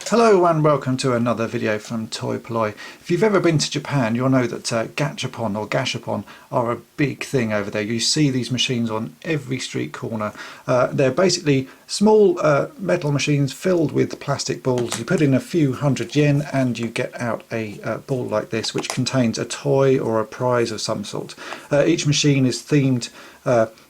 Hello and welcome to another video from Toy-polloi. If you've ever been to Japan, you'll know that Gatchapon or Gatchapon are a big thing over there. You see these machines on every street corner. They're basically small metal machines filled with plastic balls. You put in a few hundred yen and you get out a ball like this, which contains a toy or a prize of some sort. Each machine is themed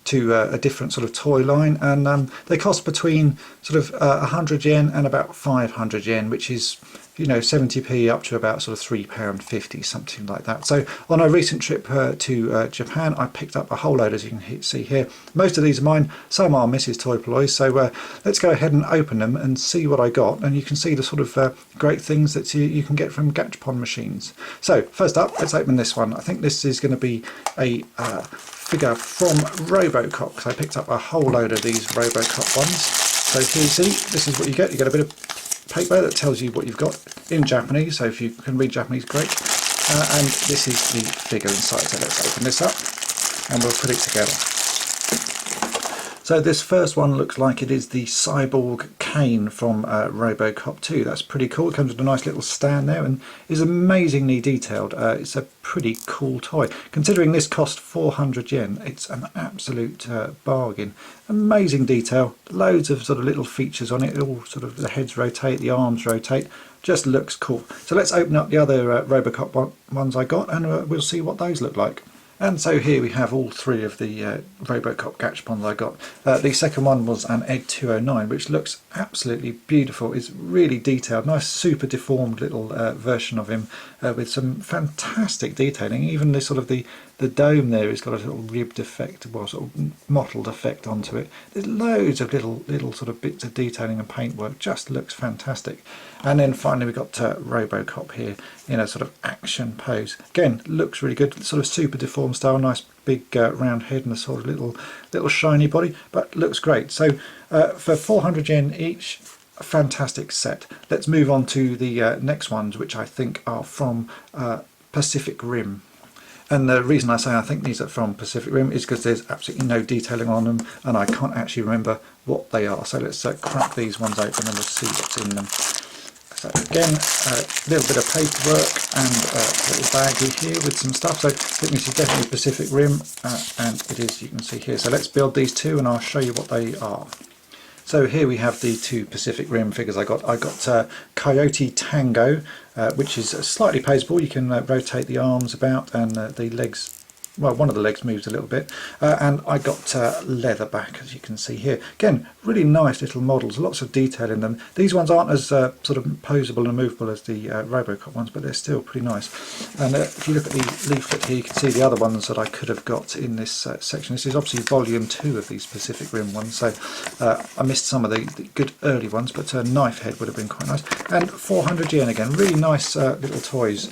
to a different sort of toy line, and they cost between sort of 100 yen and about 500 yen, which is, you know, 70p up to about sort of £3.50, something like that. So on a recent trip to Japan, I picked up a whole load, as you can see here. Most of these are mine, some are Mrs. Toy-polloi, so let's go ahead and open them and see what I got, and you can see the sort of great things that you can get from Gatchapon machines. So first up, let's open this one. I think this is going to be a figure from Robocop, because I picked up a whole load of these Robocop ones. So here you see, this is what you get. You get a bit of paper that tells you what you've got in Japanese, so if you can read Japanese, great. And this is the figure inside, so let's open this up and we'll put it together. So this first one looks like it is the Cyborg Kane from Robocop 2. That's pretty cool. It comes with a nice little stand there and is amazingly detailed. It's a pretty cool toy. Considering this cost 400 yen, it's an absolute bargain. Amazing detail, loads of sort of little features on it. It all sort of, the heads rotate, the arms rotate. Just looks cool. So let's open up the other Robocop ones I got, and we'll see what those look like. And so here we have all three of the Robocop Gatchapons I got. The second one was an Egg 209, which looks absolutely beautiful. It's really detailed, nice super deformed little version of him with some fantastic detailing. Even the sort of the dome there has got a little ribbed effect, well, sort of mottled effect onto it. There's loads of little sort of bits of detailing and paintwork. Just looks fantastic. And then finally we got Robocop here in a sort of action pose. Again, looks really good, sort of super deformed style, nice big round head and a sort of little shiny body, but looks great. So for 400 yen each, a fantastic set. Let's move on to the next ones, which I think are from Pacific Rim. And the reason I say I think these are from Pacific Rim is because there's absolutely no detailing on them and I can't actually remember what they are. So let's crack these ones open and we'll see what's in them. So again, a little bit of paperwork and a little baggie here with some stuff. So I think this is definitely Pacific Rim, and it is, you can see here. So let's build these two and I'll show you what they are. So here we have the two Pacific Rim figures I got. I got Coyote Tango, which is slightly poseable. You can rotate the arms about and the legs. Well, one of the legs moves a little bit, and I got Leatherback, as you can see here. Again, really nice little models, lots of detail in them. These ones aren't as sort of poseable and movable as the Robocop ones, but they're still pretty nice. And if you look at the leaflet here, you can see the other ones that I could have got in this section. This is obviously volume 2 of these Pacific Rim ones, so I missed some of the good early ones, but Knife Head would have been quite nice. And 400 yen again, really nice little toys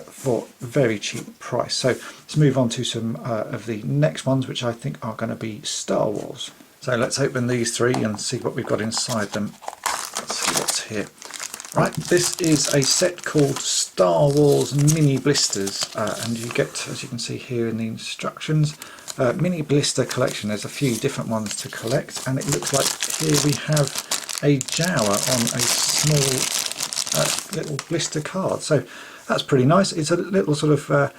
for very cheap price. So let's move on to some of the next ones, which I think are going to be Star Wars. So let's open these three and see what we've got inside them. Let's see what's here. Right, this is a set called Star Wars Mini Blisters, and you get, as you can see here in the instructions, mini blister collection. There's a few different ones to collect, and it looks like here we have a Jawa on a small little blister card. So that's pretty nice. It's a little sort of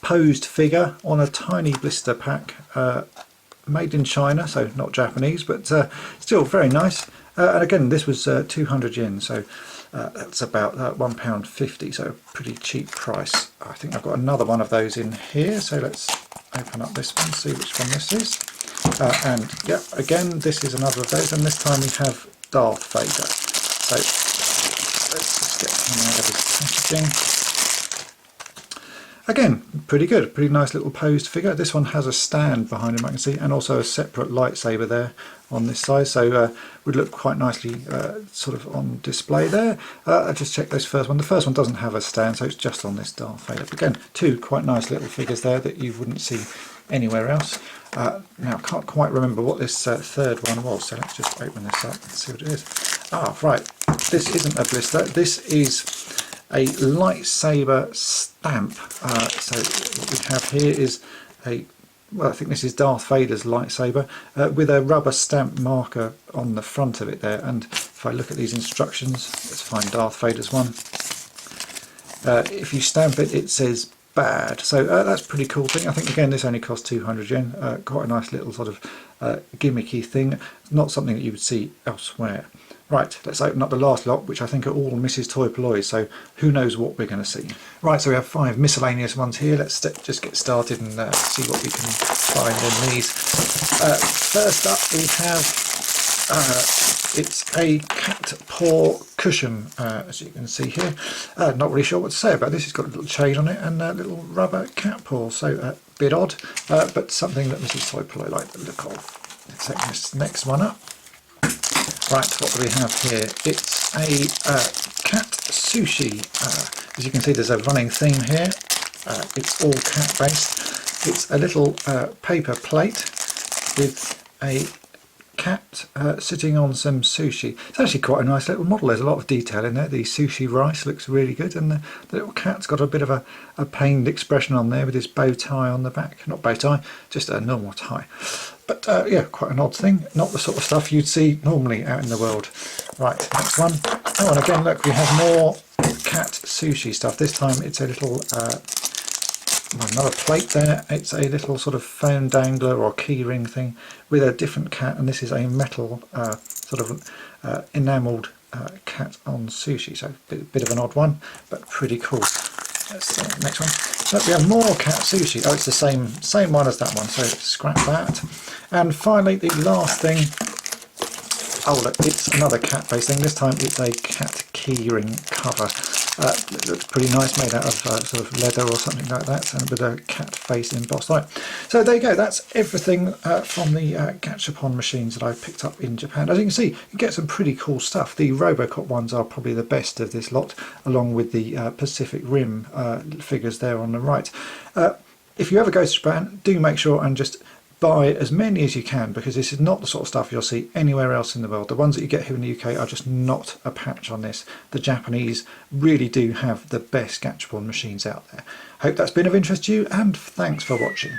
posed figure on a tiny blister pack, made in China, so not Japanese, but still very nice. And again, this was 200 yen, so that's about £1.50, so pretty cheap price. I think I've got another one of those in here, so let's open up this one, see which one this is. And yeah, again, this is another of those, and this time we have Darth Vader. So let's just get him out of his packaging. Again, pretty good, pretty nice little posed figure. This one has a stand behind him, I can see, and also a separate lightsaber there on this side, so would look quite nicely sort of on display there. I just checked this first one. The first one doesn't have a stand, so it's just on this Darth Vader. But again, two quite nice little figures there that you wouldn't see anywhere else. Now, I can't quite remember what this third one was, so let's just open this up and see what it is. Ah, right, this isn't a blister, this is a lightsaber stamp. So what we have here is a well, I think this is Darth Vader's lightsaber with a rubber stamp marker on the front of it there. And if I look at these instructions, let's find Darth Vader's one. If you stamp it, it says bad. So that's a pretty cool thing. I think again this only costs 200 yen. Quite a nice little sort of gimmicky thing. Not something that you would see elsewhere. Right, let's open up the last lot, which I think are all Mrs. Toy-polloi, so who knows what we're going to see. Right, so we have 5 miscellaneous ones here. Let's just get started and see what we can find in these. First up we have, it's a cat paw cushion, as you can see here. Not really sure what to say about this. It's got a little chain on it and a little rubber cat paw, so a bit odd, but something that Mrs. Toy-polloi liked the look of. Let's open this next one up. Right, what do we have here? It's a cat sushi. As you can see, there's a running theme here. It's all cat based. It's a little paper plate with a cat sitting on some sushi. It's actually quite a nice little model. There's a lot of detail in there. The sushi rice looks really good, and the little cat's got a bit of a pained expression on there with his bow tie on the back. Not bow tie, just a normal tie. But yeah, quite an odd thing. Not the sort of stuff you'd see normally out in the world. Right, next one. Oh, and again, look, we have more cat sushi stuff. This time it's a little, another plate there. It's a little sort of phone dangler or keyring thing with a different cat. And this is a metal sort of enamelled cat on sushi. So a bit of an odd one, but pretty cool. Let's next one. Look, we have more cat sushi. Oh, it's the same one as that one, so scrap that. And finally, the last thing. Oh, look, it's another cat-based thing. This time it's a cat keyring cover. It looks pretty nice, made out of sort of leather or something like that, and with a cat face embossed on it. So there you go. That's everything from the Gatchapon machines that I picked up in Japan. As you can see, you get some pretty cool stuff. The Robocop ones are probably the best of this lot, along with the Pacific Rim figures there on the right. If you ever go to Japan, do make sure and just buy as many as you can, because this is not the sort of stuff you'll see anywhere else in the world. The ones that you get here in the UK are just not a patch on this. The Japanese really do have the best Gatchapon machines out there. Hope that's been of interest to you, and thanks for watching.